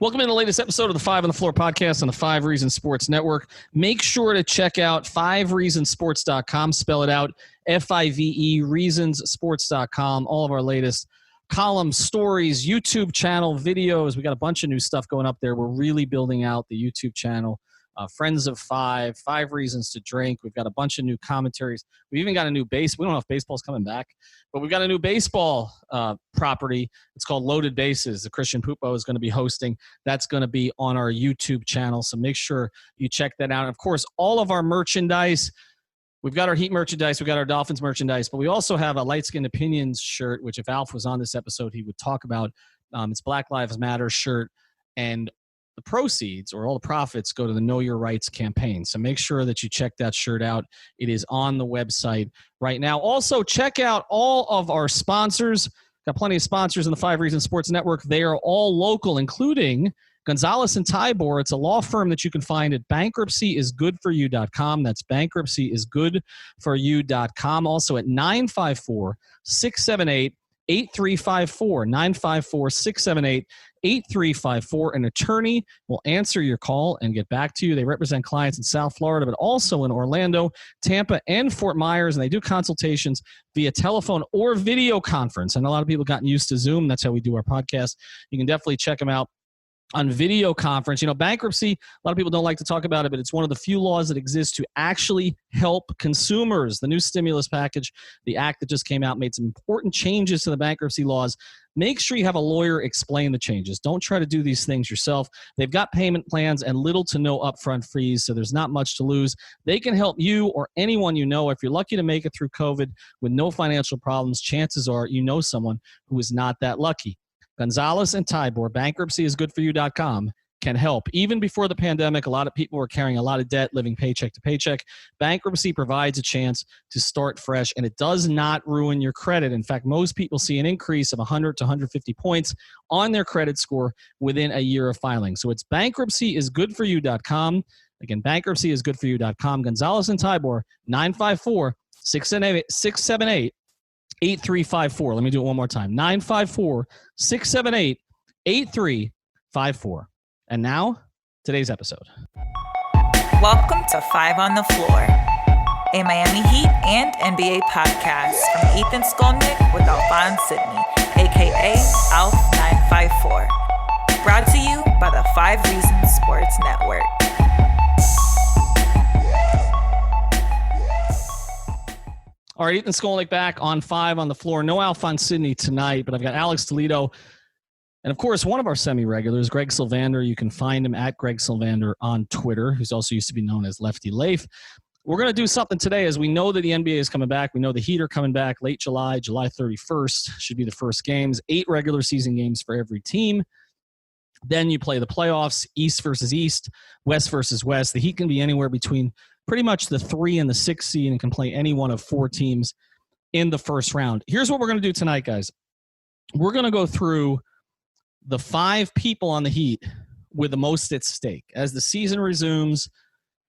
Welcome to the latest episode of the Five on the Floor podcast on the 5 Reasons Sports Network. Make sure to check out 5reasonsports.com. Spell it out, F-I-V-E, reasonsports.com. All of our latest columns, stories, YouTube channel, videos. We got a bunch of new stuff going up there. We're really building out the YouTube channel. Friends of Five, 5 Reasons to Drink. We've got a bunch of new commentaries. We even got a new base. We don't know if baseball's coming back, but we've got a new baseball property. It's called Loaded Bases. The Christian Pupo is going to be hosting. That's going to be on our YouTube channel, so make sure you check that out. And of course, all of our merchandise. We've got our Heat merchandise. We've got our Dolphins merchandise, but we also have a Light Skin Opinions shirt, which if Alf was on this episode, he would talk about. It's Black Lives Matter shirt, and the proceeds or all the profits go to the Know Your Rights campaign. So make sure that you check that shirt out. It is on the website right now. Also, check out all of our sponsors. Got plenty of sponsors in the 5 Reasons Sports Network. They are all local, including Gonzalez and Tybor. It's a law firm that you can find at bankruptcyisgoodforyou.com. That's bankruptcyisgoodforyou.com. Also at 954-678-8354. 954-678-8354. An attorney will answer your call and get back to you. They represent clients in South Florida, but also in Orlando, Tampa, and Fort Myers, and they do consultations via telephone or video conference. And a lot of people gotten used to Zoom. That's how we do our podcast. You can definitely check them out on video conference. You know, bankruptcy, a lot of people don't like to talk about it, but it's one of the few laws that exists to actually help consumers. The new stimulus package, the act that just came out, made some important changes to the bankruptcy laws. Make sure you have a lawyer explain the changes. Don't try to do these things yourself. They've got payment plans and little to no upfront fees, so there's not much to lose. They can help you or anyone you know. If you're lucky to make it through COVID with no financial problems, chances are you know someone who is not that lucky. Gonzalez and Tybor, bankruptcyisgoodforyou.com, can help. Even before the pandemic, a lot of people were carrying a lot of debt, living paycheck to paycheck. Bankruptcy provides a chance to start fresh, and it does not ruin your credit. In fact, most people see an increase of 100 to 150 points on their credit score within a year of filing. So it's bankruptcyisgoodforyou.com. Again, bankruptcyisgoodforyou.com. Gonzalez and Tybor, 954-678-8354. Let me do it one more time. 954-678-8354. And now, today's episode. Welcome to 5 on the Floor, a Miami Heat and NBA podcast from Ethan Skolnick with Alphonse Sidney, a.k.a. Alf954. Brought to you by the 5 Reasons Sports Network. All right, Ethan Skolnick back on 5 on the Floor. No Alphonse Sidney tonight, but I've got Alex Toledo. And, of course, one of our semi-regulars, Greg Sylvander. You can find him at Greg Sylvander on Twitter, who's also used to be known as Lefty Leif. We're going to do something today as we know that the NBA is coming back. We know the Heat are coming back late July 31st should be the first games. 8 regular season games for every team. Then you play the playoffs, East versus East, West versus West. The Heat can be anywhere between pretty much the 3 and the 6 seed and can play any one of 4 teams in the first round. Here's what we're going to do tonight, guys. We're going to go through the 5 people on the Heat with the most at stake. As the season resumes,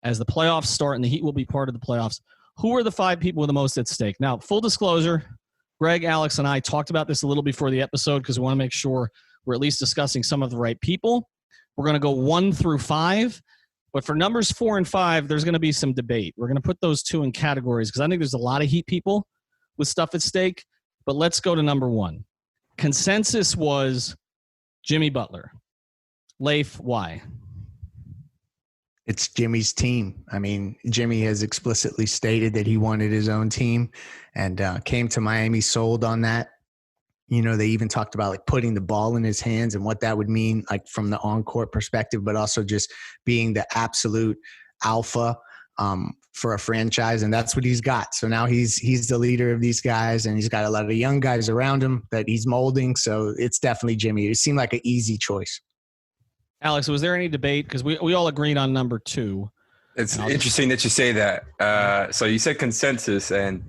as the playoffs start, and the Heat will be part of the playoffs, who are the 5 people with the most at stake? Now, full disclosure, Greg, Alex, and I talked about this a little before the episode because we want to make sure we're at least discussing some of the right people. We're going to go 1 through 5. But for numbers 4 and 5, there's going to be some debate. We're going to put those 2 in categories because I think there's a lot of Heat people with stuff at stake. But let's go to number 1. Consensus was Jimmy Butler. Leif, why? It's Jimmy's team. I mean, Jimmy has explicitly stated that he wanted his own team and came to Miami sold on that. You know, they even talked about like putting the ball in his hands and what that would mean, like from the on-court perspective, but also just being the absolute alpha for a franchise. And that's what he's got. So now he's the leader of these guys, and he's got a lot of young guys around him that he's molding. So it's definitely Jimmy. It seemed like an easy choice. Alex, was there any debate? Because we all agreed on number 2. It's interesting that you say that. So you said consensus, and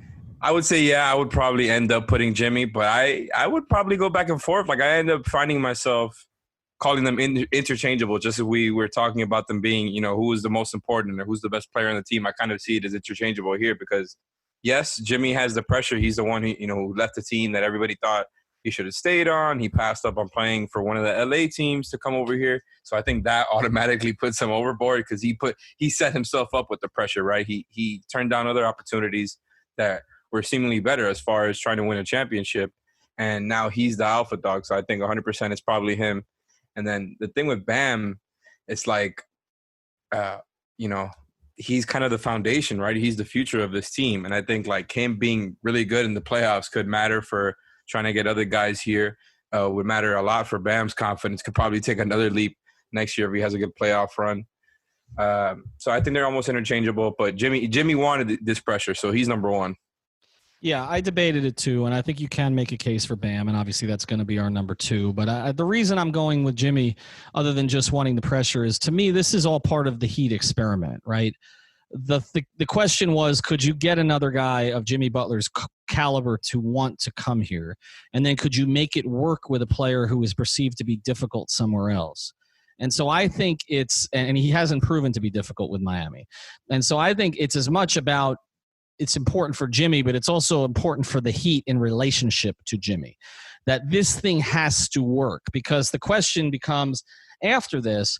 I would say, yeah, I would probably end up putting Jimmy, but I would probably go back and forth. Like I end up finding myself calling them interchangeable, just as we were talking about them being, you know, who is the most important or who's the best player on the team. I kind of see it as interchangeable here because, yes, Jimmy has the pressure. He's the one who left the team that everybody thought he should have stayed on. He passed up on playing for one of the LA teams to come over here. So I think that automatically puts him overboard because he set himself up with the pressure, right? He turned down other opportunities that were seemingly better as far as trying to win a championship. And now he's the alpha dog. So I think 100% it's probably him. And then the thing with Bam, it's like, he's kind of the foundation, right? He's the future of this team. And I think like him being really good in the playoffs could matter for trying to get other guys here, would matter a lot for Bam's confidence, could probably take another leap next year if he has a good playoff run. So I think they're almost interchangeable, but Jimmy wanted this pressure, so he's number one. Yeah, I debated it too, and I think you can make a case for Bam, and obviously that's going to be our number two. But the reason I'm going with Jimmy, other than just wanting the pressure, is to me this is all part of the Heat experiment, right? The question was, could you get another guy of Jimmy Butler's caliber to want to come here? And then could you make it work with a player who is perceived to be difficult somewhere else? And so I think and he hasn't proven to be difficult with Miami. And so I think it's as much about it's important for Jimmy, but it's also important for the Heat in relationship to Jimmy, that this thing has to work, because the question becomes after this,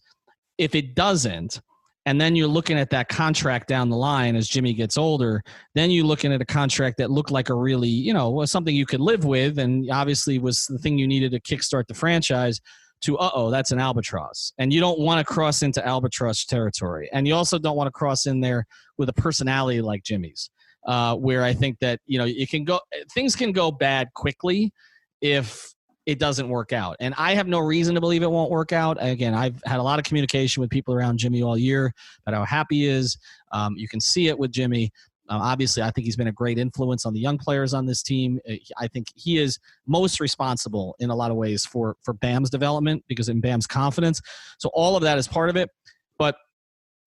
if it doesn't, and then you're looking at that contract down the line as Jimmy gets older, then you're looking at a contract that looked like a really, was something you could live with, and obviously was the thing you needed to kickstart the franchise, to, that's an albatross. And you don't want to cross into albatross territory. And you also don't want to cross in there with a personality like Jimmy's, where I think that, things can go bad quickly if it doesn't work out. And I have no reason to believe it won't work out. Again, I've had a lot of communication with people around Jimmy all year about how happy he is. You can see it with Jimmy. Obviously, I think he's been a great influence on the young players on this team. I think he is most responsible in a lot of ways for Bam's development, because in Bam's confidence. So all of that is part of it. But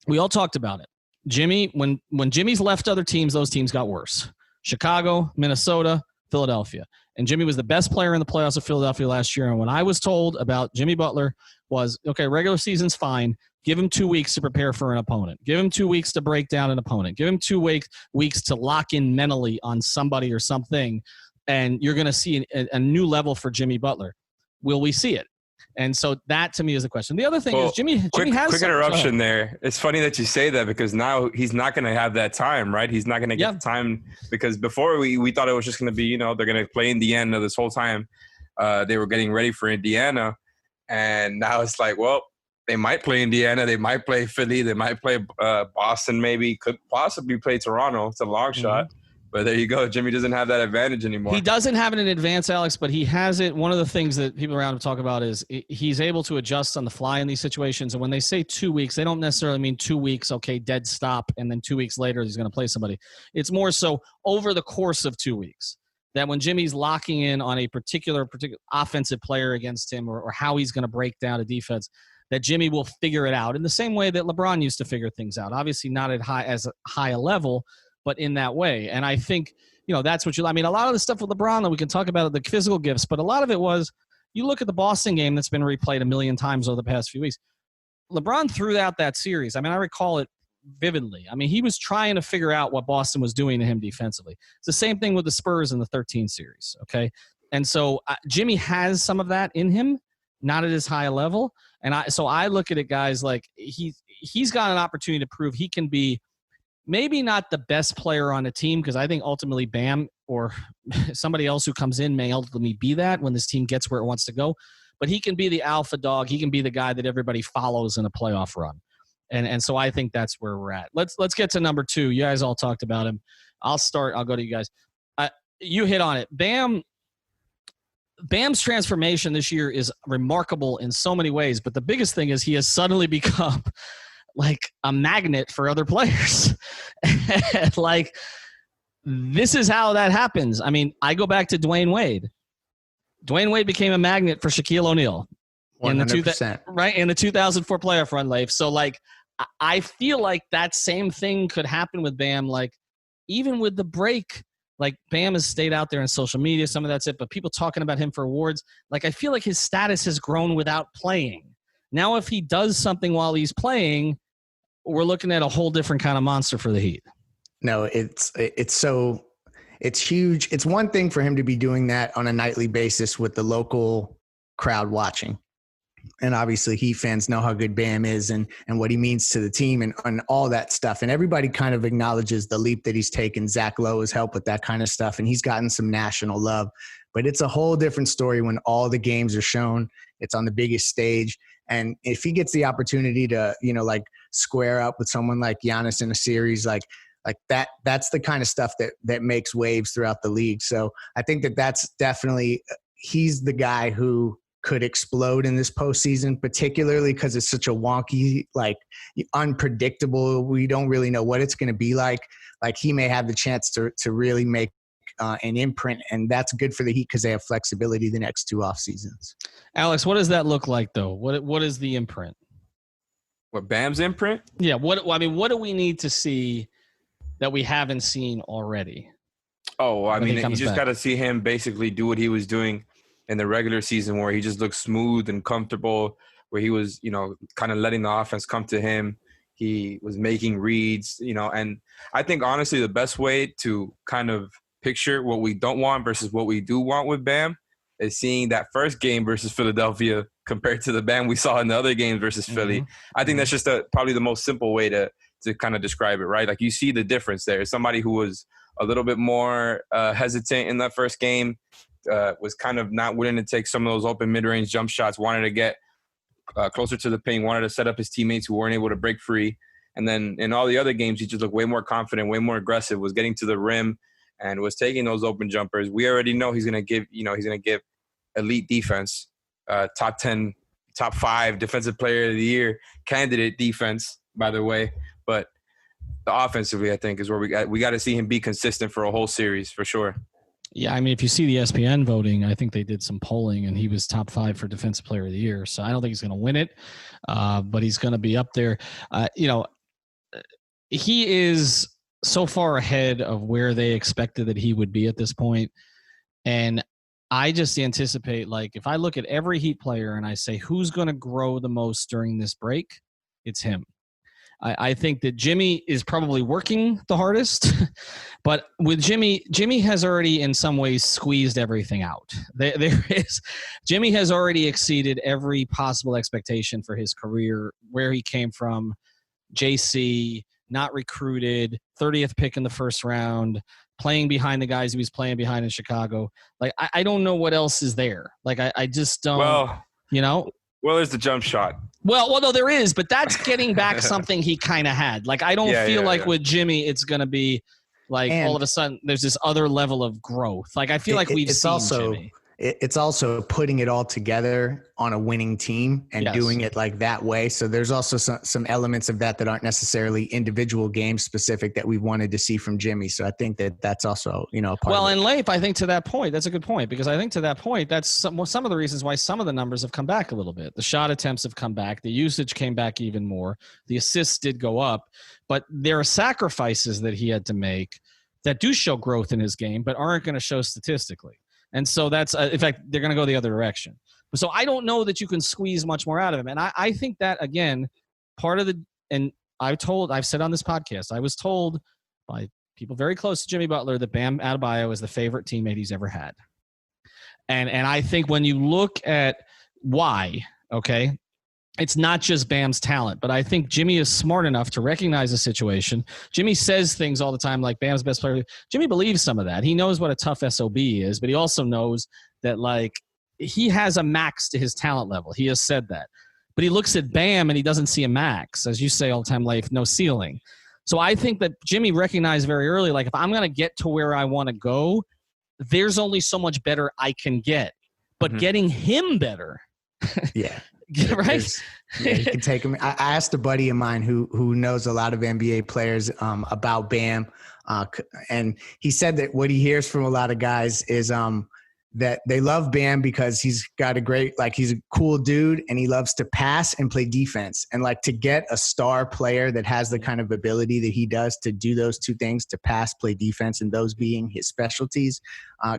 we all talked about it. Jimmy, when Jimmy's left other teams, those teams got worse. Chicago, Minnesota, Philadelphia. And Jimmy was the best player in the playoffs of Philadelphia last year. And when I was told about Jimmy Butler was, okay, regular season's fine. Give him 2 weeks to prepare for an opponent. Give him 2 weeks to break down an opponent. Give him 2 weeks to lock in mentally on somebody or something. And you're going to see a new level for Jimmy Butler. Will we see it? And so that, to me, is the question. The other thing is Jimmy has quick interruption there. It's funny that you say that, because now he's not going to have that time, right? He's not going to get the time, because before we thought it was just going to be, they're going to play Indiana this whole time. They were getting ready for Indiana. And now it's like, well, they might play Indiana. They might play Philly. They might play Boston maybe. Could possibly play Toronto. It's a long shot. But there you go. Jimmy doesn't have that advantage anymore. He doesn't have it in advance, Alex, but he has it. One of the things that people around him talk about is he's able to adjust on the fly in these situations. And when they say 2 weeks, they don't necessarily mean 2 weeks, okay, dead stop, and then 2 weeks later he's going to play somebody. It's more so over the course of 2 weeks, that when Jimmy's locking in on a particular offensive player against him, or how he's going to break down a defense, that Jimmy will figure it out in the same way that LeBron used to figure things out. Obviously not as high a level, but in that way. And I think, that's what a lot of the stuff with LeBron that we can talk about, the physical gifts, but a lot of it was, you look at the Boston game that's been replayed 1 million times over the past few weeks. LeBron threw out that series. I recall it vividly. He was trying to figure out what Boston was doing to him defensively. It's the same thing with the Spurs in the 13 series. Okay. And so Jimmy has some of that in him, not at as high a level. And I look at it, guys, like he's got an opportunity to prove he can be maybe not the best player on the team, because I think ultimately Bam or somebody else who comes in may ultimately be that when this team gets where it wants to go. But he can be the alpha dog. He can be the guy that everybody follows in a playoff run. And so I think that's where we're at. Let's get to number two. You guys all talked about him. I'll start. I'll go to you guys. You hit on it. Bam's transformation this year is remarkable in so many ways, but the biggest thing is he has suddenly become like a magnet for other players. Like, this is how that happens. I go back to Dwayne Wade. Dwayne Wade became a magnet for Shaquille O'Neal 100%. in the 2004 playoff run, Leif. So, like, I feel like that same thing could happen with Bam. Like, even with the break, like, Bam has stayed out there in social media. Some of that's it, but people talking about him for awards. Like, I feel like his status has grown without playing. Now, if he does something while he's playing, we're looking at a whole different kind of monster for the Heat. No, it's so it's huge. It's one thing for him to be doing that on a nightly basis with the local crowd watching. And obviously Heat fans know how good Bam is and what he means to the team and all that stuff. And everybody kind of acknowledges the leap that he's taken. Zach Lowe has helped with that kind of stuff, and he's gotten some national love. But it's a whole different story when all the games are shown. It's on the biggest stage. And if he gets the opportunity to, like square up with someone like Giannis in a series, like that's the kind of stuff that makes waves throughout the league. So I think that's definitely, he's the guy who could explode in this postseason, particularly because it's such a wonky, like unpredictable. We don't really know what it's going to be like. Like he may have the chance to really make an imprint, and that's good for the Heat because they have flexibility the next 2 off seasons. Alex, what does that look like though? What is the imprint? What, Bam's imprint? Yeah. What do we need to see that we haven't seen already? Oh, I mean, you just got to see him basically do what he was doing in the regular season, where he just looked smooth and comfortable, where he was, kind of letting the offense come to him. He was making reads, and I think honestly the best way to kind of picture what we don't want versus what we do want with Bam is seeing that first game versus Philadelphia compared to the Bam we saw in the other games versus Philly. I think that's just probably the most simple way to kind of describe it, right? Like you see the difference there. Somebody who was a little bit more hesitant in that first game, was kind of not willing to take some of those open mid-range jump shots, wanted to get closer to the paint, wanted to set up his teammates who weren't able to break free. And then in all the other games, he just looked way more confident, way more aggressive, was getting to the rim and was taking those open jumpers. We already know he's going to give elite defense, top 10, top 5 defensive player of the year candidate defense, by the way. But the offensively, I think, is where we got to see him be consistent for a whole series for sure. Yeah, I mean, if you see the ESPN voting, I think they did some polling, and he was top 5 for Defensive Player of the Year. So I don't think he's going to win it, but he's going to be up there. He is so far ahead of where they expected that he would be at this point. And I just anticipate, like, if I look at every Heat player and I say, who's going to grow the most during this break, it's him. I think that Jimmy is probably working the hardest, but with Jimmy has already in some ways squeezed everything out. Jimmy has already exceeded every possible expectation for his career, where he came from, JC, not recruited, 30th pick in the first round, playing behind the guys he was playing behind in Chicago. Like, I don't know what else is there. Like, I just don't, Well, there's the jump shot. Well, no, there is, but that's getting back something he kind of had. Like, I don't feel like with Jimmy, it's going to be like all of a sudden there's this other level of growth. Like, I feel like we've seen Jimmy. It's also putting it all together on a winning team and doing it like that way. So there's also some elements of that aren't necessarily individual game specific that we wanted to see from Jimmy. So I think that's also, a part of it. And Leif, I think to that point, that's a good point, because I think to that point, that's some of the reasons why some of the numbers have come back a little bit. The shot attempts have come back. The usage came back even more. The assists did go up, but there are sacrifices that he had to make that do show growth in his game, but aren't going to show statistically. And so that's, in fact, they're going to go the other direction. So I don't know that you can squeeze much more out of him. And I think that, again, part of and I've said on this podcast, I was told by people very close to Jimmy Butler that Bam Adebayo is the favorite teammate he's ever had. And I think when you look at why, okay, it's not just Bam's talent, but I think Jimmy is smart enough to recognize the situation. Jimmy says things all the time like Bam's best player. Jimmy believes some of that. He knows what a tough SOB is, but he also knows that, like, he has a max to his talent level. He has said that. But he looks at Bam and he doesn't see a max. As you say all the time, Leif, no ceiling. So I think that Jimmy recognized very early, like, if I'm going to get to where I want to go, there's only so much better I can get. But getting him better. Yeah. Right? Yeah, you can take him. I asked a buddy of mine who knows a lot of NBA players about Bam, and he said that what he hears from a lot of guys is that they love Bam because he's got he's a cool dude and he loves to pass and play defense. And like, to get a star player that has the kind of ability that he does to do those two things, to pass, play defense, and those being his specialties,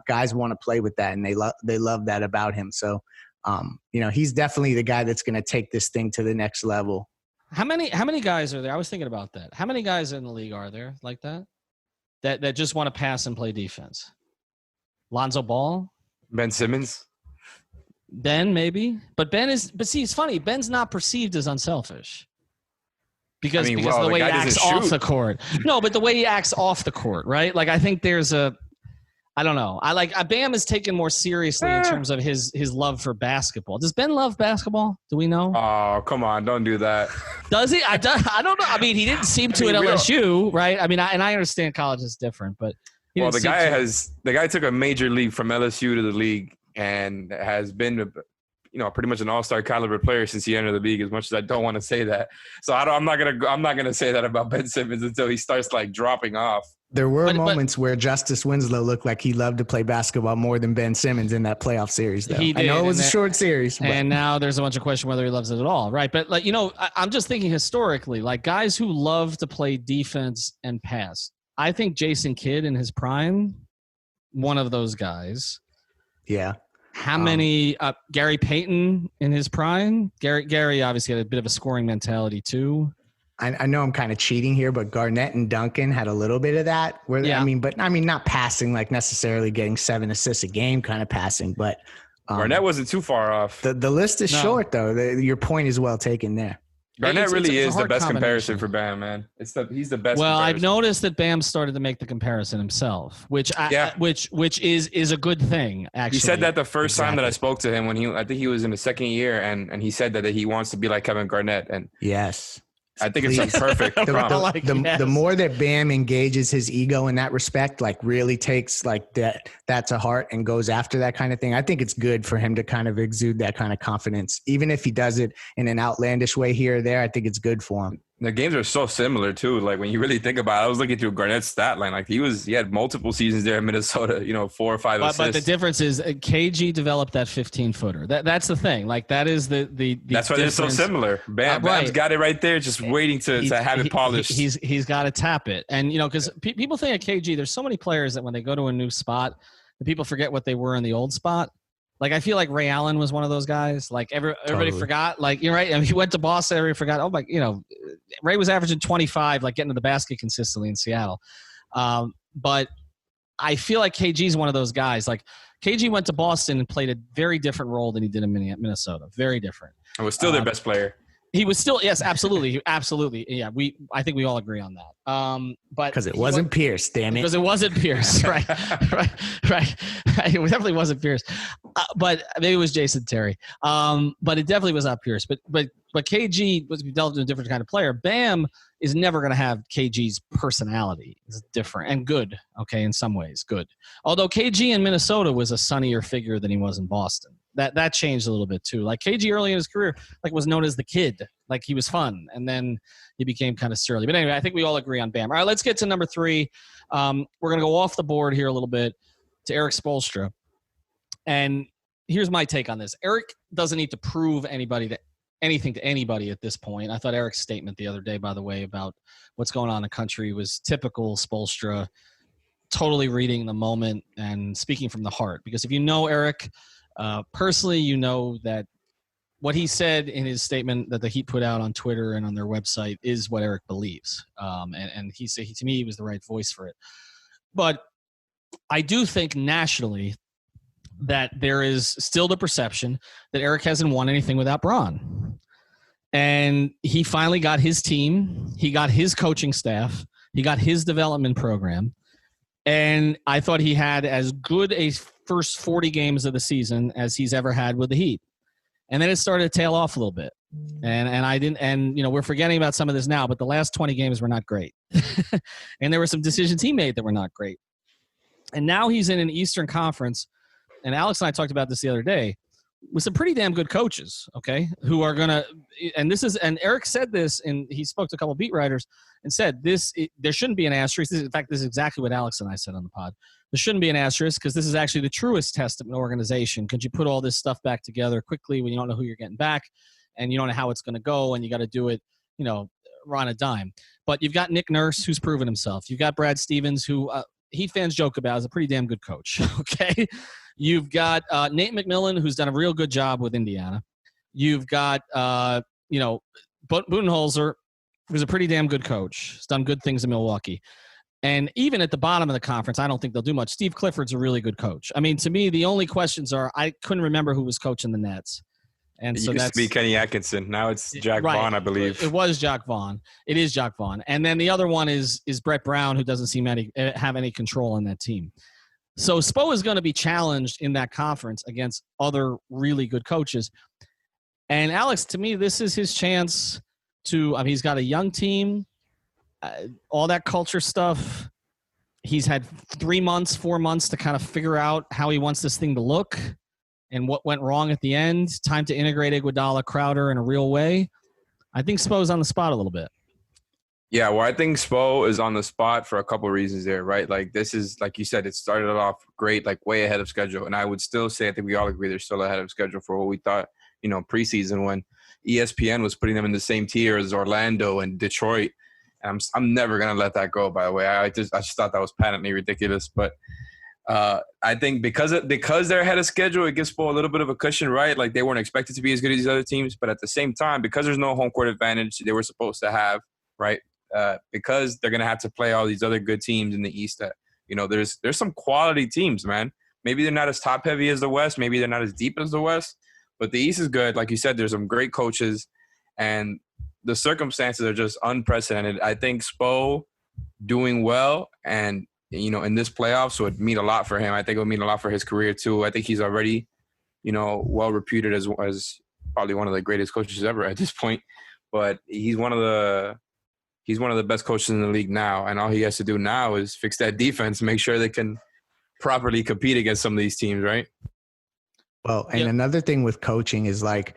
guys want to play with that, and they love that about him. So. He's definitely the guy that's going to take this thing to the next level. How many guys are there? I was thinking about that. How many guys in the league are there like that? that just want to pass and play defense? Lonzo Ball? Ben Simmons? Ben, maybe. But see, it's funny. Ben's not perceived as unselfish. Because of the way he acts off the court. No, but the way he acts off the court, right? Like, I think there's I don't know. Bam is taken more seriously in terms of his love for basketball. Does Ben love basketball? Do we know? Oh, come on. Don't do that. Does he? I don't know. I mean, he didn't seem to at LSU, right? I mean, I understand college is different, but the guy took a major leap from LSU to the league and has been pretty much an all-star caliber player since he entered the league, as much as I don't want to say that. So I'm not gonna say that about Ben Simmons until he starts like dropping off. There were moments where Justice Winslow looked like he loved to play basketball more than Ben Simmons in that playoff series, though. I know it was a short series. And now there's a bunch of question whether he loves it at all, right? But I'm just thinking historically, like guys who love to play defense and pass. I think Jason Kidd in his prime, one of those guys. Yeah. How many Gary Payton in his prime? Gary obviously had a bit of a scoring mentality too. I know I'm kind of cheating here, but Garnett and Duncan had a little bit of that. Not passing, like necessarily getting 7 assists a game kind of passing, but Garnett wasn't too far off. The list is short, though. Your point is well taken there. Garnett really is the best comparison for Bam, man. He's the best. Well, I've noticed that Bam started to make the comparison himself, which is a good thing. Actually, he said that the first time that I spoke to him I think he was in the second year, and he said that he wants to be like Kevin Garnett. And yes. I think it's perfect. The more that Bam engages his ego in that respect, like really takes like that to heart and goes after that kind of thing, I think it's good for him to kind of exude that kind of confidence. Even if he does it in an outlandish way here or there, I think it's good for him. The games are so similar too. Like when you really think about it, I was looking through Garnett's stat line. Like he had multiple seasons there in Minnesota, 4 or 5 assists. But the difference is KG developed that 15-footer. That's the thing. Like that is the that's why they're so similar. Bam's got it right there, just waiting to have it polished. He's got to tap it. And because people think of KG, there's so many players that when they go to a new spot, the people forget what they were in the old spot. Like, I feel like Ray Allen was one of those guys. Like, everybody forgot. Like, you're right. I mean, he went to Boston. Everybody forgot. Oh, my, Ray was averaging 25, like, getting to the basket consistently in Seattle. But I feel like KG is one of those guys. Like, KG went to Boston and played a very different role than he did in Minnesota. Very different. And was still their best player. He was still, yes, absolutely. Absolutely. Yeah, I think we all agree on that. But because it wasn't Pierce, damn it. Because it wasn't Pierce, right? right. It definitely wasn't Pierce. But maybe it was Jason Terry. But it definitely was not Pierce. But KG was developed into a different kind of player. Bam is never going to have KG's personality. It's different and good, okay, in some ways, good. Although KG in Minnesota was a sunnier figure than he was in Boston. That changed a little bit too. Like KG early in his career, like was known as the kid. Like he was fun, and then he became kind of surly. But anyway, I think we all agree on Bam. All right, let's get to number 3. We're gonna go off the board here a little bit to Erik Spoelstra. And here's my take on this. Erik doesn't need to prove anything to anybody at this point. I thought Erik's statement the other day, by the way, about what's going on in the country was typical Spoelstra, totally reading the moment and speaking from the heart. Because if you know Erik personally, you know that what he said in his statement that the Heat put out on Twitter and on their website is what Erik believes. And he said, to me, he was the right voice for it. But I do think nationally that there is still the perception that Erik hasn't won anything without Bron. And he finally got his team. He got his coaching staff. He got his development program. And I thought he had as good a first 40 games of the season as he's ever had with the Heat. And then it started to tail off a little bit. And I didn't, and we're forgetting about some of this now, but the last 20 games were not great. And there were some decisions he made that were not great. And now he's in an Eastern Conference, and Alex and I talked about this the other day, with some pretty damn good coaches, okay, who are going to – and Erik said this, and he spoke to a couple of beat writers and said there shouldn't be an asterisk. In fact, this is exactly what Alex and I said on the pod. There shouldn't be an asterisk because this is actually the truest test of an organization. Could you put all this stuff back together quickly when you don't know who you're getting back and you don't know how it's going to go and you got to do it, on a dime. But you've got Nick Nurse, who's proven himself. You've got Brad Stevens, who Heat fans joke about is a pretty damn good coach, okay? You've got Nate McMillan, who's done a real good job with Indiana. You've got, Budenholzer, who's a pretty damn good coach. He's done good things in Milwaukee. And even at the bottom of the conference, I don't think they'll do much. Steve Clifford's a really good coach. I mean, to me, the only questions are I couldn't remember who was coaching the Nets. And It so used that's to be Kenny Atkinson. Now it's Jack right. Vaughn, I believe. It was Jack Vaughn. It is Jack Vaughn. And then the other one is Brett Brown, who doesn't seem to have any control on that team. So Spo is going to be challenged in that conference against other really good coaches. And Alex, to me, this is his chance to. I mean, he's got a young team, all that culture stuff. He's had 4 months to kind of figure out how he wants this thing to look and what went wrong at the end. Time to integrate Iguodala, Crowder in a real way. I think Spo's on the spot a little bit. Yeah, well, I think Spo is on the spot for a couple of reasons there, right? Like, this is, like you said, it started off great, like way ahead of schedule. And I would still say, I think we all agree they're still ahead of schedule for what we thought, preseason when ESPN was putting them in the same tier as Orlando and Detroit. And I'm never going to let that go, by the way. I just thought that was patently ridiculous. But I think because they're ahead of schedule, it gives Spo a little bit of a cushion, right? Like, they weren't expected to be as good as these other teams. But at the same time, because there's no home court advantage they were supposed to have, right? Because they're going to have to play all these other good teams in the East that, there's some quality teams, man. Maybe they're not as top-heavy as the West. Maybe they're not as deep as the West. But the East is good. Like you said, there's some great coaches. And the circumstances are just unprecedented. I think Spo doing well and, in this playoffs would mean a lot for him. I think it would mean a lot for his career, too. I think he's already, well-reputed as probably one of the greatest coaches ever at this point. But he's one of the best coaches in the league now, and all he has to do now is fix that defense, make sure they can properly compete against some of these teams, right? Well, and another thing with coaching is like,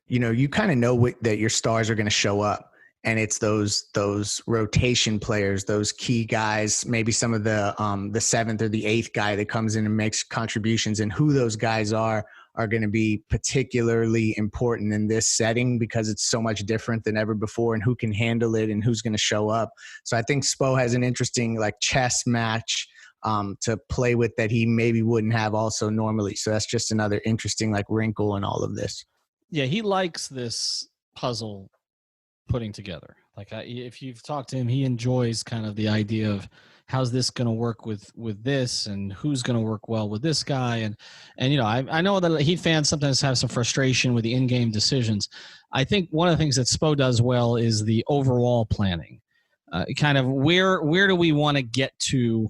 you kind of know that your stars are going to show up, and it's those rotation players, those key guys, maybe some of the seventh or the eighth guy that comes in and makes contributions, and who those guys are going to be particularly important in this setting because it's so much different than ever before, and who can handle it and who's going to show up. So I think Spo has an interesting chess match to play with that he maybe wouldn't have also normally. So that's just another interesting wrinkle in all of this. Yeah, he likes this puzzle putting together. If you've talked to him, he enjoys kind of the idea of how's this going to work with this and who's going to work well with this guy. And I know that Heat fans sometimes have some frustration with the in-game decisions. I think one of the things that Spo does well is the overall planning. Kind of where do we want to get to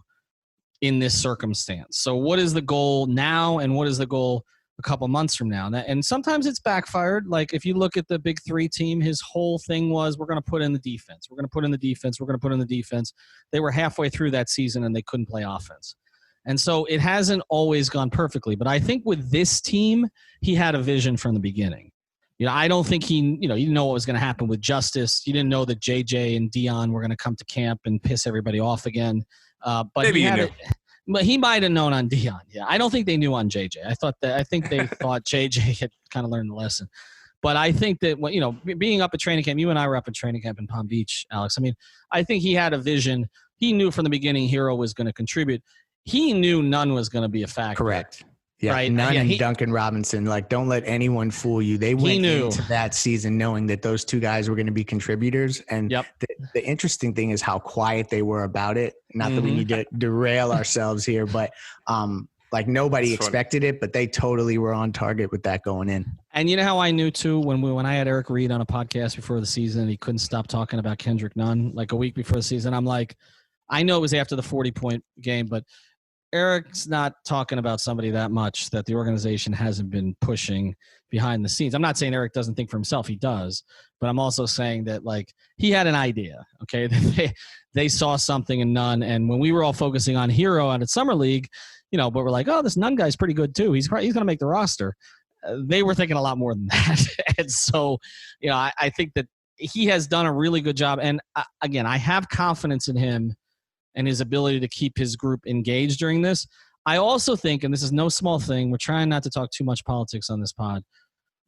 in this circumstance? So what is the goal now and what is the goal a couple months from now? And sometimes it's backfired. Like if you look at the Big Three team, his whole thing was we're going to put in the defense. We're going to put in the defense. We're going to put in the defense. They were halfway through that season and they couldn't play offense. And so it hasn't always gone perfectly. But I think with this team, he had a vision from the beginning. I don't think he didn't know what was going to happen with Justice. You didn't know that JJ and Dion were going to come to camp and piss everybody off again. But maybe you knew. But he might have known on Dion. Yeah, I don't think they knew on JJ. I think they thought JJ had kind of learned the lesson. But I think that being up at training camp, you and I were up at training camp in Palm Beach, Alex. I mean, I think he had a vision. He knew from the beginning Hero was going to contribute. He knew none was going to be a factor. Correct. Yeah, right? Nunn and Duncan Robinson, don't let anyone fool you. They went into that season knowing that those two guys were going to be contributors. And the interesting thing is how quiet they were about it. Not that we need to derail ourselves here, but nobody expected it, but they totally were on target with that going in. And you know how I knew too, when I had Eric Reed on a podcast before the season, he couldn't stop talking about Kendrick Nunn a week before the season. I'm like, I know it was after the 40-point game, but Eric's not talking about somebody that much that the organization hasn't been pushing behind the scenes. I'm not saying Eric doesn't think for himself. He does. But I'm also saying that, he had an idea, okay? They saw something in Nunn. And when we were all focusing on Hero out at Summer League, but we're like, oh, this Nunn guy's pretty good too. He's going to make the roster. They were thinking a lot more than that. And so, I think that he has done a really good job. And, again, I have confidence in him and his ability to keep his group engaged during this. I also think, and this is no small thing, we're trying not to talk too much politics on this pod,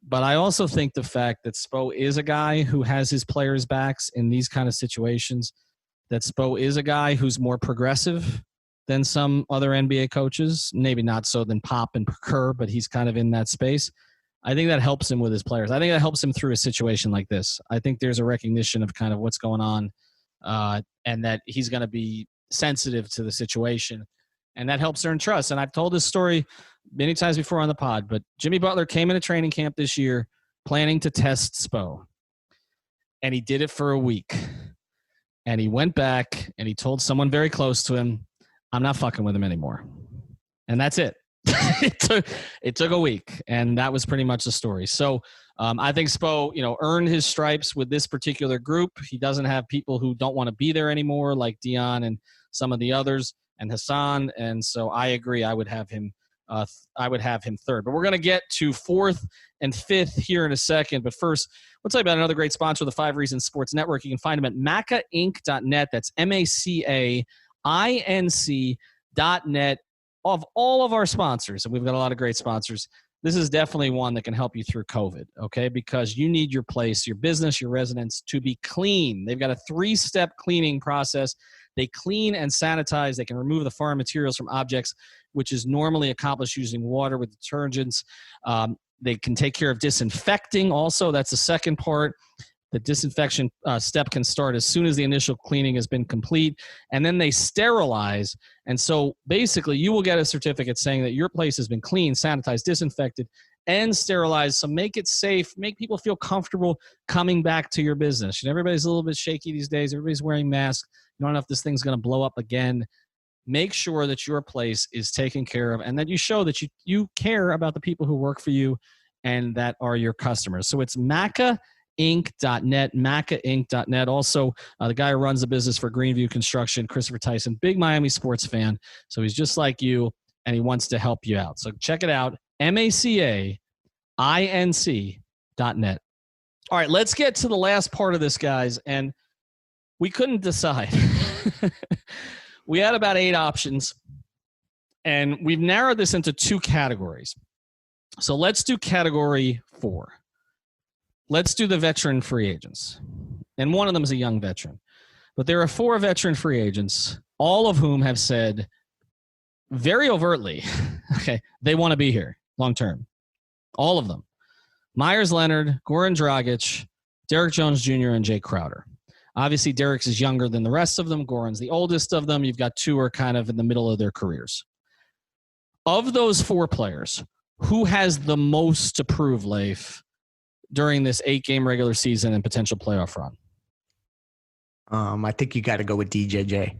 but I also think the fact that Spo is a guy who has his players' backs in these kind of situations, that Spo is a guy who's more progressive than some other NBA coaches, maybe not so than Pop and Kerr, but he's kind of in that space. I think that helps him with his players. I think that helps him through a situation like this. I think there's a recognition of kind of what's going on and that he's going to be sensitive to the situation. And that helps earn trust. And I've told this story many times before on the pod, but Jimmy Butler came into training camp this year planning to test Spo. And he did it for a week. And he went back and he told someone very close to him, I'm not fucking with him anymore. And that's it. It took a week. And that was pretty much the story. So I think Spo, earned his stripes with this particular group. He doesn't have people who don't want to be there anymore, like Dion and some of the others, and Hassan. And so I agree. I would have him third. But we're going to get to fourth and fifth here in a second. But first, we'll tell you about another great sponsor of the 5 Reasons Sports Network. You can find them at macainc.net. That's MACAINC.net. Of all of our sponsors, and we've got a lot of great sponsors, this is definitely one that can help you through COVID, okay? Because you need your place, your business, your residence to be clean. They've got a 3-step cleaning process. They clean and sanitize. They can remove the foreign materials from objects, which is normally accomplished using water with detergents. They can take care of disinfecting also. That's the second part. The disinfection step can start as soon as the initial cleaning has been complete. And then they sterilize. And so basically you will get a certificate saying that your place has been cleaned, sanitized, disinfected, and sterilized. So make it safe. Make people feel comfortable coming back to your business. Everybody's a little bit shaky these days. Everybody's wearing masks. You don't know if this thing's going to blow up again. Make sure that your place is taken care of and that you show that you care about the people who work for you and that are your customers. So it's macainc.net, macainc.net. Also, the guy who runs the business for Greenview Construction, Christopher Tyson, big Miami sports fan. So he's just like you, and he wants to help you out. So check it out, macainc.net. All right, let's get to the last part of this, guys. And we couldn't decide. We had about 8 options, and we've narrowed this into 2 categories. So let's do category 4. Let's do the veteran free agents. And one of them is a young veteran. But there are 4 veteran free agents, all of whom have said very overtly, okay, they want to be here long term. All of them. Myers Leonard, Goran Dragic, Derek Jones Jr., and Jay Crowder. Obviously, Derek's is younger than the rest of them. Goran's the oldest of them. You've got 2 who are kind of in the middle of their careers. Of those 4 players, who has the most to prove, Leif, during this 8-game regular season and potential playoff run? I think you got to go with DJJ.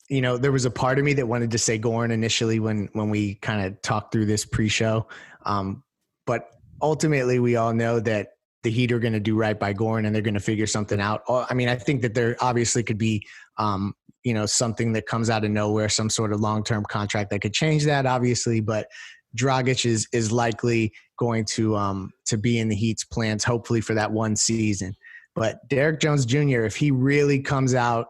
There was a part of me that wanted to say Goran initially when we kind of talked through this pre-show. But ultimately, we all know that the Heat are going to do right by Goran and they're going to figure something out. I mean, I think that there obviously could be, something that comes out of nowhere, some sort of long-term contract that could change that, obviously. But Dragic is likely going to be in the Heat's plans, hopefully for that one season. But Derek Jones Jr., if he really comes out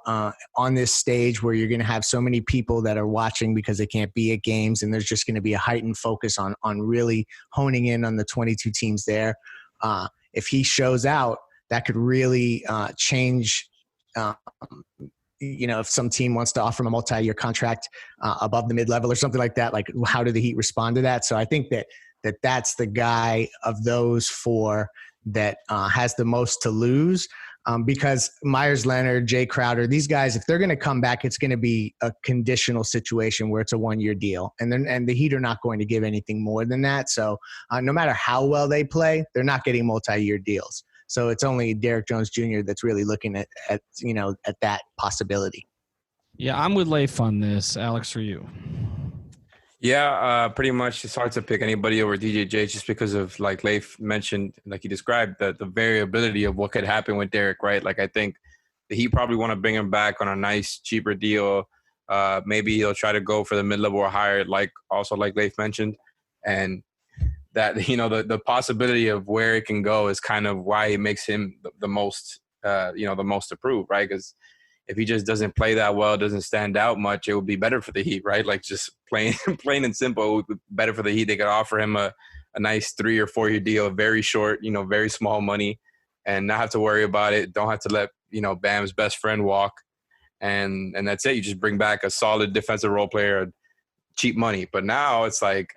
on this stage where you're going to have so many people that are watching because they can't be at games, and there's just going to be a heightened focus on really honing in on the 22 teams there. If he shows out, that could really change. If some team wants to offer him a multi-year contract above the mid-level or something like that, like how do the Heat respond to that? So I think that's the guy of those 4 that has the most to lose because Myers Leonard, Jay Crowder, these guys, if they're going to come back, it's going to be a conditional situation where it's a 1-year deal. And the Heat are not going to give anything more than that. So no matter how well they play, they're not getting multi-year deals. So it's only Derek Jones Jr. that's really looking at that possibility. Yeah, I'm with Leif on this. Alex, for you. Yeah, pretty much it's hard to pick anybody over DJJ just because of, like Leif mentioned, like he described, the variability of what could happen with Derek, right? Like I think the Heat probably want to bring him back on a nice, cheaper deal. Maybe he'll try to go for the mid-level or higher, like Leif mentioned. And that, the possibility of where it can go is kind of why it makes him the most approved, right? Because if he just doesn't play that well, doesn't stand out much, it would be better for the Heat, right? Like just plain and simple, it would be better for the Heat. They could offer him a nice 3 or 4 year deal, very short, very small money, and not have to worry about it. Don't have to let, Bam's best friend walk. And that's it. You just bring back a solid defensive role player, cheap money. But now it's like,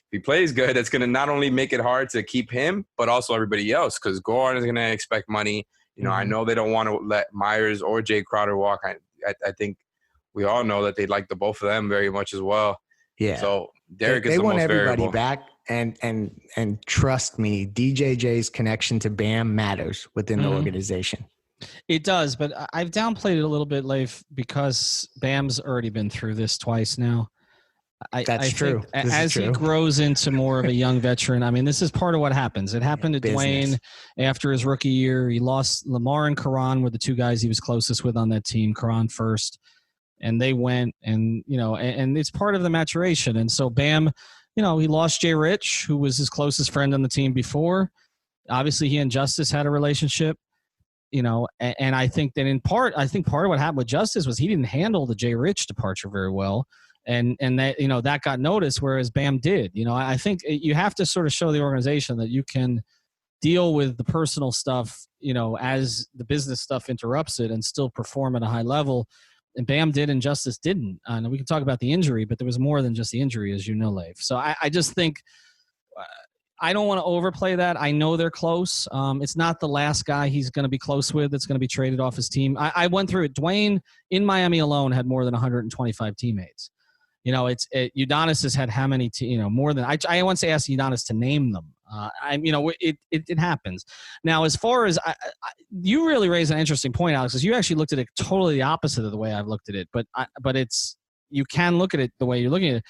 if he plays good, it's going to not only make it hard to keep him, but also everybody else, because Goran is going to expect money. You know, I know they don't want to let Myers or Jay Crowder walk. I think we all know that they like the both of them very much as well. Yeah. So Derek is they the want most everybody variable. back, and trust me, DJJ's connection to Bam matters within the organization. It does, but I've downplayed it a little bit, Leif, because Bam's already been through this twice now. That's true. As he grows into more of a young veteran, I mean, this is part of what happens. It happened to Dwayne after his rookie year. He lost. Lamar and Karan were the two guys he was closest with on that team. Karan first, and they went, and and it's part of the maturation. And so Bam, he lost Jay Rich, who was his closest friend on the team before. Obviously, he and Justice had a relationship. And I think that part of what happened with Justice was he didn't handle the Jay Rich departure very well. And that, that got noticed, whereas Bam did. I think you have to sort of show the organization that you can deal with the personal stuff, as the business stuff interrupts it, and still perform at a high level. And Bam did, and Justice didn't. And we can talk about the injury, but there was more than just the injury, as you know, Leif. So I just think I don't want to overplay that. I know they're close. It's not the last guy he's going to be close with that's going to be traded off his team. I went through it. Dwayne in Miami alone had more than 125 teammates. Udonis has had how many? More than I once asked Udonis to name them. It happens. Now, as far as you really raised an interesting point, Alex, because you actually looked at it totally the opposite of the way I've looked at it. But you can look at it the way you're looking at it.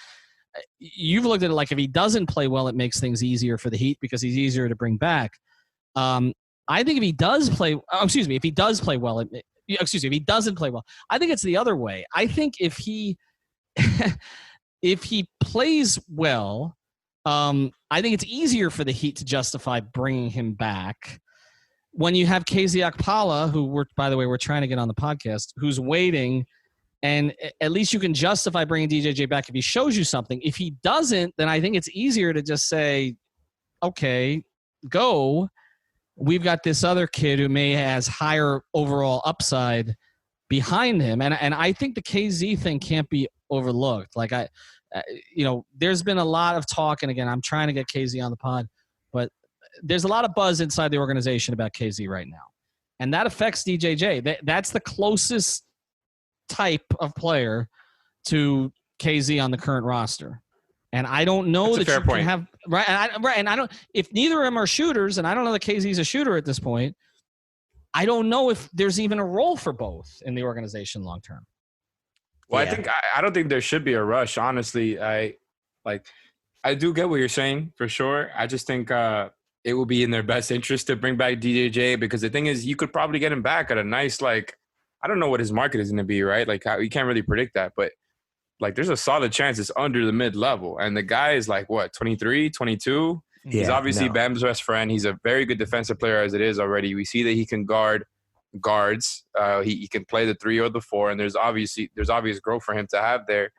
You've looked at it like if he doesn't play well, it makes things easier for the Heat because he's easier to bring back. I think if he does play, if he does play well, if he doesn't play well, I think it's the other way. I think if he if he plays well, I think it's easier for the Heat to justify bringing him back when you have KZ Okpala, who we're trying to get on the podcast, who's waiting. And at least you can justify bringing DJJ back if he shows you something. If he doesn't, then I think it's easier to just say, okay, go. We've got this other kid who has higher overall upside behind him. And I think the KZ thing can't be overlooked. Like there's been a lot of talk, and again, I'm trying to get KZ on the pod, but there's a lot of buzz inside the organization about KZ right now. And that affects DJJ. That's the closest type of player to KZ on the current roster. And I don't know that you can have right. And I don't, if neither of them are shooters, and I don't know that KZ's a shooter at this point, I don't know if there's even a role for both in the organization long term. Well, yeah. I don't think there should be a rush. Honestly, I do get what you're saying for sure. I just think it will be in their best interest to bring back DJJ, because the thing is, you could probably get him back at a nice, I don't know what his market is going to be, right? You can't really predict that, but there's a solid chance it's under the mid-level. And the guy is 23, 22? Yeah, he's obviously Bam's best friend. He's a very good defensive player as it is already. We see that he can guard guards. He can play the 3 or the 4, and there's obvious growth for him to have there.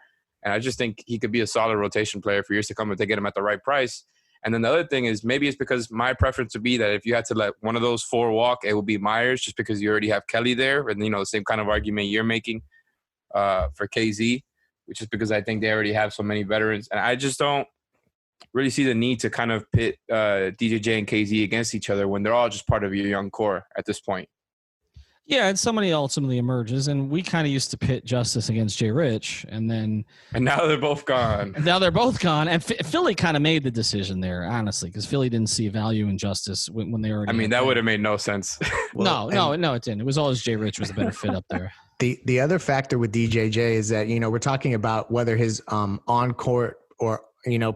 And I just think he could be a solid rotation player for years to come if they get him at the right price. And then the other thing is, maybe it's because my preference would be that if you had to let one of those 4 walk, it would be Myers, just because you already have Kelly there. And, the same kind of argument you're making for KZ, which is because I think they already have so many veterans. And I just don't really see the need to kind of pit DJJ and KZ against each other when they're all just part of your young core at this point. Yeah, and somebody ultimately emerges, and we kind of used to pit Justice against Jay Rich, and now they're both gone. And Philly kind of made the decision there, honestly, because Philly didn't see value in Justice when they already. That would have made no sense. No, it didn't. It was always Jay Rich was the better fit up there. The other factor with DJJ is that we're talking about whether his on court or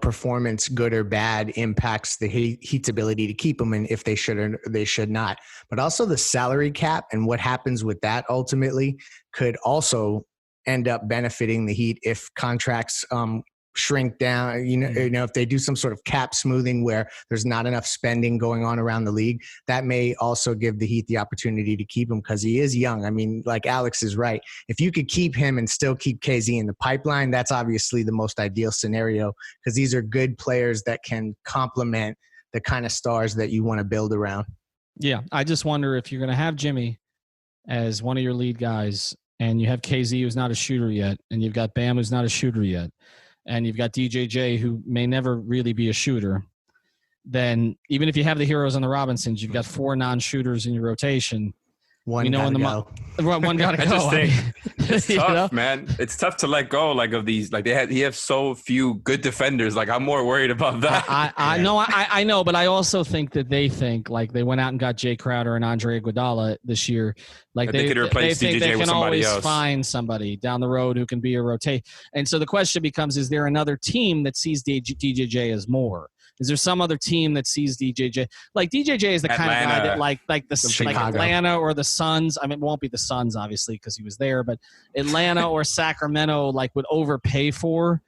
performance, good or bad, impacts the Heat's ability to keep him, and if they should or they should not. But also the salary cap and what happens with that ultimately could also end up benefiting the Heat if contracts shrink down. If they do some sort of cap smoothing where there's not enough spending going on around the league, that may also give the Heat the opportunity to keep him because he is young. Like Alex is right. If you could keep him and still keep KZ in the pipeline, that's obviously the most ideal scenario because these are good players that can complement the kind of stars that you want to build around. Yeah, I just wonder if you're going to have Jimmy as one of your lead guys and you have KZ who's not a shooter yet, and you've got Bam who's not a shooter yet, and you've got DJJ who may never really be a shooter, then even if you have the Heroes and the Robinsons, you've got 4 non-shooters in your rotation. One we know in the gotta one got to I go. just think it's you tough, know? man. It's tough to let go like of these. Like he have so few good defenders. Like I'm more worried about that. I know, but I also think that they think like they went out and got Jay Crowder and Andre Iguodala this year. Like they could replace they think DJJ they with can somebody always else. find somebody down the road who can be a rotate. And so the question becomes: is there another team that sees DJJ as more? Is there some other team that sees DJJ? Like DJJ is the kind of guy that like Atlanta or the Suns. I mean, it won't be the Suns obviously because he was there, but Atlanta or Sacramento like would overpay for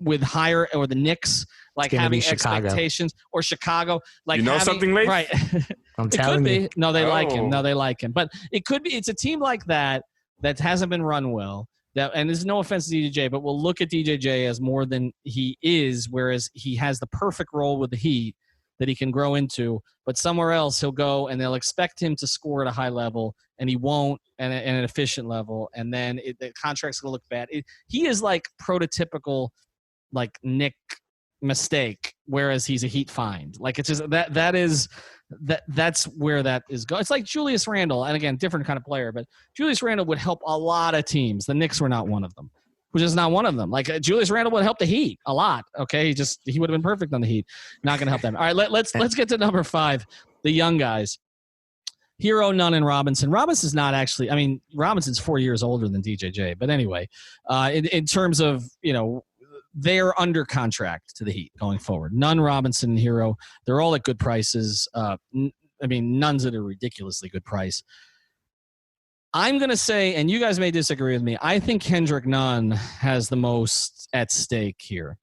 with higher, or the Knicks like having expectations, or Chicago like something, Leif? Right. I'm it telling could be. you. No, they like him. No, they like him. But it could be. It's a team like that hasn't been run well. And there's no offense to DJJ, but we'll look at DJJ as more than he is, whereas he has the perfect role with the Heat that he can grow into. But somewhere else he'll go, and they'll expect him to score at a high level, and he won't, and at an efficient level. And then the contract's going to look bad. He is like prototypical, like Nick mistake, whereas he's a Heat find. Like it's just that's where that is going. It's like Julius Randle, and again, different kind of player, but Julius Randle would help a lot of teams. The Knicks were not one of them, which is not one of them. Like Julius Randle would help the Heat a lot. Okay, he would have been perfect on the Heat. Not going to help them. All right, let's get to number 5, the young guys. Hero, Nunn, and Robinson. Robinson's not actually. I mean, Robinson's 4 years older than DJJ, but anyway, in terms of they're under contract to the Heat going forward. Nunn, Robinson, and Hero, they're all at good prices. I mean, Nunn's at a ridiculously good price. I'm going to say, and you guys may disagree with me, I think Kendrick Nunn has the most at stake here.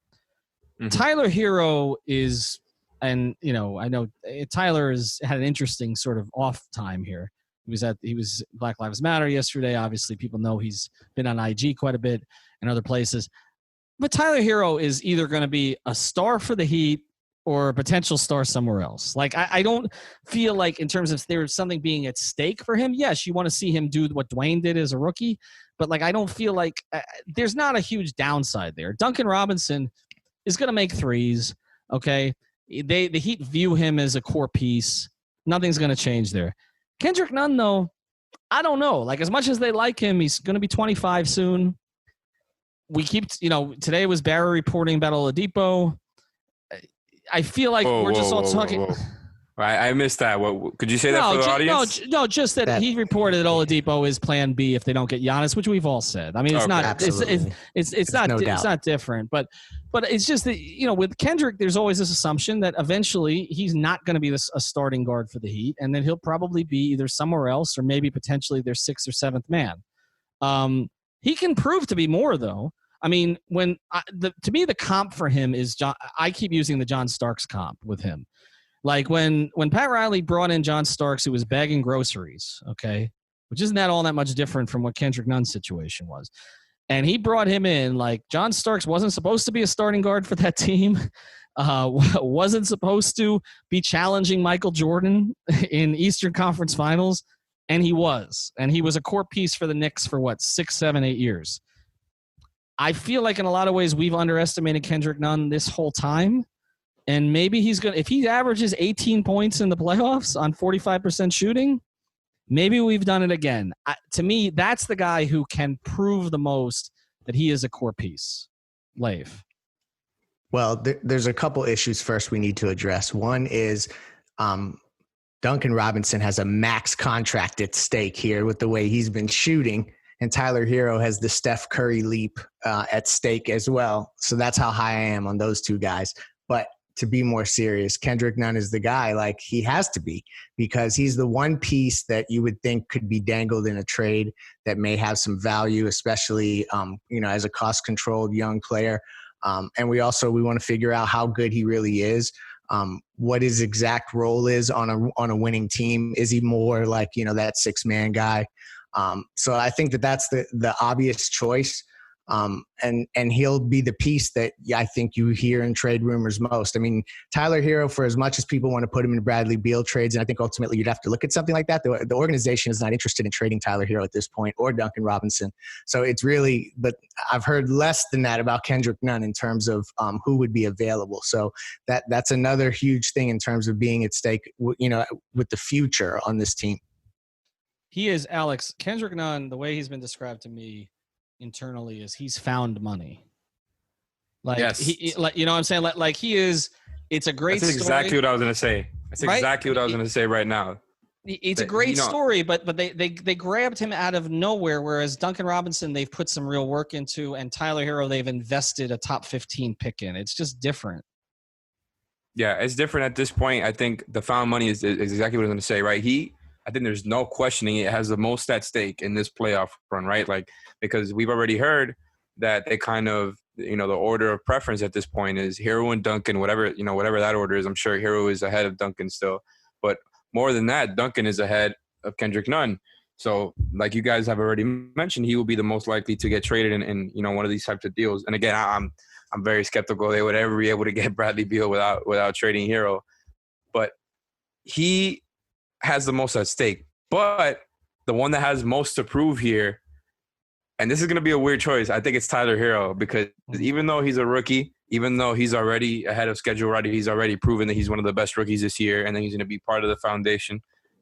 Mm-hmm. Tyler Hero is, and I know Tyler has had an interesting sort of off time here. He was Black Lives Matter yesterday. Obviously, people know he's been on IG quite a bit and other places. But Tyler Hero is either going to be a star for the Heat or a potential star somewhere else. Like, I don't feel like in terms of there's something being at stake for him. Yes, you want to see him do what Dwayne did as a rookie, but like I don't feel like there's not a huge downside there. Duncan Robinson is going to make threes, okay? The Heat view him as a core piece. Nothing's going to change there. Kendrick Nunn, though, I don't know. Like, as much as they like him, he's going to be 25 soon. We keep, today was Barry reporting about Oladipo. I feel like we're just all talking. Whoa. I missed that. What could you say that for the audience? No, just that he reported that Oladipo is Plan B if they don't get Giannis, which we've all said. I mean, it's not. It's not. It's not different. But it's just that with Kendrick, there's always this assumption that eventually he's not going to be a starting guard for the Heat, and then he'll probably be either somewhere else or maybe potentially their 6th or 7th man. He can prove to be more, though. I mean, to me, the comp for him is I keep using the John Starks comp with him. Like when Pat Riley brought in John Starks, who was bagging groceries, okay, which isn't that all that much different from what Kendrick Nunn's situation was. And he brought him in, like John Starks wasn't supposed to be a starting guard for that team, wasn't supposed to be challenging Michael Jordan in Eastern Conference Finals, and he was. And he was a core piece for the Knicks for 6, 7, 8 years. I feel like in a lot of ways we've underestimated Kendrick Nunn this whole time. And maybe if he averages 18 points in the playoffs on 45% shooting, maybe we've done it again. To me, that's the guy who can prove the most that he is a core piece. Leif. Well, there's a couple issues first we need to address. One is Duncan Robinson has a max contract at stake here with the way he's been shooting. And Tyler Hero has the Steph Curry leap at stake as well. So that's how high I am on those two guys. But to be more serious, Kendrick Nunn is the guy, like he has to be, because he's the one piece that you would think could be dangled in a trade that may have some value, especially, as a cost-controlled young player. And we want to figure out how good he really is. What his exact role is on a winning team. Is he more like, that 6-man guy? So I think that's the obvious choice. And he'll be the piece that I think you hear in trade rumors most. I mean, Tyler Hero, for as much as people want to put him in Bradley Beal trades, and I think ultimately you'd have to look at something like that, the organization is not interested in trading Tyler Hero at this point, or Duncan Robinson. So it's really, but I've heard less than that about Kendrick Nunn in terms of who would be available. So that's another huge thing in terms of being at stake, with the future on this team. He is, Alex, Kendrick Nunn, the way he's been described to me internally is he's found money. Like, yes. he like, you know what I'm saying? Like he is, it's a great That's exactly story. what I was going to say. That's exactly what I was going to say right now. It's a great story, but they grabbed him out of nowhere, whereas Duncan Robinson, they've put some real work into, and Tyler Hero, they've invested a top 15 pick in. It's just different. Yeah, it's different at this point. I think the found money is exactly what I'm going to say, right? I think there's no questioning it has the most at stake in this playoff run, right? Like, because we've already heard that they kind of, the order of preference at this point is Hero and Duncan, whatever that order is. I'm sure Hero is ahead of Duncan still. But more than that, Duncan is ahead of Kendrick Nunn. So, like you guys have already mentioned, he will be the most likely to get traded in one of these types of deals. And again, I'm very skeptical they would ever be able to get Bradley Beal without trading Hero. But he has the most at stake. But the one that has most to prove here, and this is going to be a weird choice, I think it's Tyler Hero, because even though he's a rookie, even though he's already ahead of schedule, right, he's already proven that he's one of the best rookies this year, and then he's going to be part of the foundation.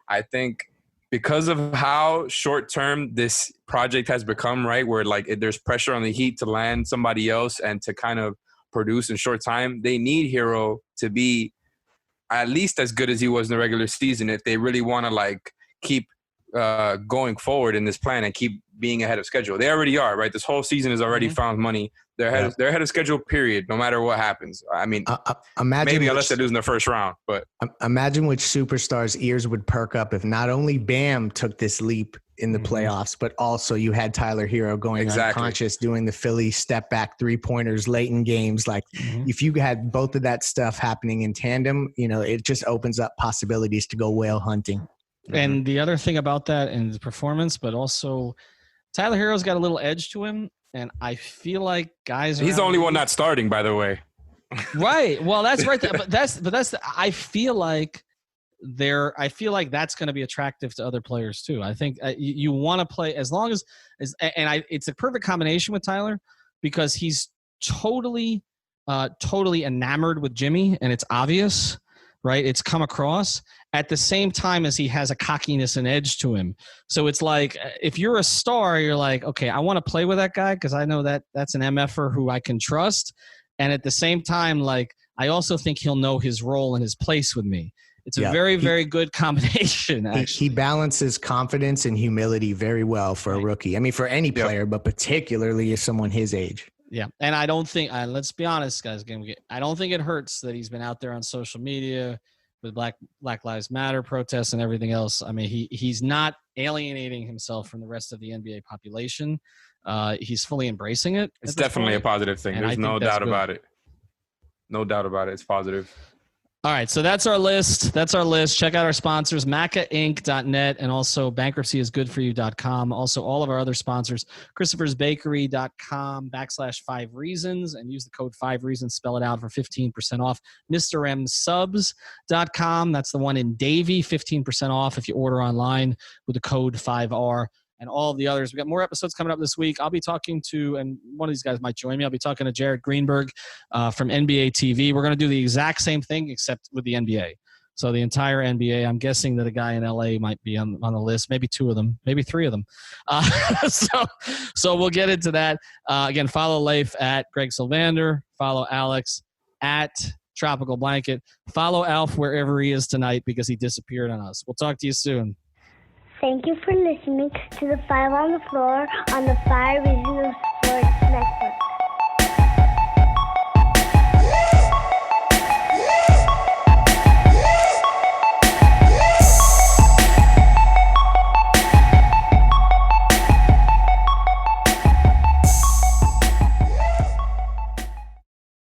I think because of how short-term this project has become, right, where like there's pressure on the Heat to land somebody else and to kind of produce in short time, they need Hero to be at least as good as he was in the regular season if they really want to like keep going forward in this plan and keep being ahead of schedule. They already are, right? This whole season has already found money. They're ahead of schedule, period, no matter what happens. I mean, maybe unless they lose in the first round. But imagine which superstars' ears would perk up if not only Bam took this leap in the playoffs, but also you had Tyler Hero going unconscious, doing the Philly step back 3-pointers late in games. Like if you had both of that stuff happening in tandem, it just opens up possibilities to go whale hunting. And the other thing about that and the performance, but also Tyler Hero's got a little edge to him. And I feel like guys, he's the only one not starting, by the way. Right. Well, that's right. I feel like that's going to be attractive to other players too. I think you want to play as long as it's a perfect combination with Tyler because he's totally enamored with Jimmy, and it's obvious, right? It's come across at the same time as he has a cockiness and edge to him. So it's like, if you're a star, you're like, okay, I want to play with that guy because I know that that's an MFer who I can trust. And at the same time, like, I also think he'll know his role and his place with me. It's a very, very good combination. He balances confidence and humility very well for a rookie. I mean, for any player, but particularly as someone his age. Yeah, and I don't think let's be honest, guys. Again, I don't think it hurts that he's been out there on social media with Black Lives Matter protests and everything else. I mean, he's not alienating himself from the rest of the NBA population. He's fully embracing it. It's definitely a positive thing. There's no doubt about it. No doubt about it. It's positive. All right, so that's our list. Check out our sponsors, macainc.net, and also bankruptcyisgoodforyou.com. Also, all of our other sponsors, christophersbakery.com/5reasons, and use the code 5reasons, spell it out for 15% off. MrMSubs.com, that's the one in Davie, 15% off if you order online with the code 5R. And all of the others. We got more episodes coming up this week. I'll be talking to, and one of these guys might join me. I'll be talking to Jared Greenberg from NBA TV. We're going to do the exact same thing except with the NBA. So the entire NBA. I'm guessing that a guy in LA might be on the list. Maybe 2 of them. Maybe 3 of them. So we'll get into that. Again, follow Leif at Greg Sylvander. Follow Alex at Tropical Blanket. Follow Alf wherever he is tonight because he disappeared on us. We'll talk to you soon. Thank you for listening to the 5 on the Floor on the 5 Reasons Sports Network.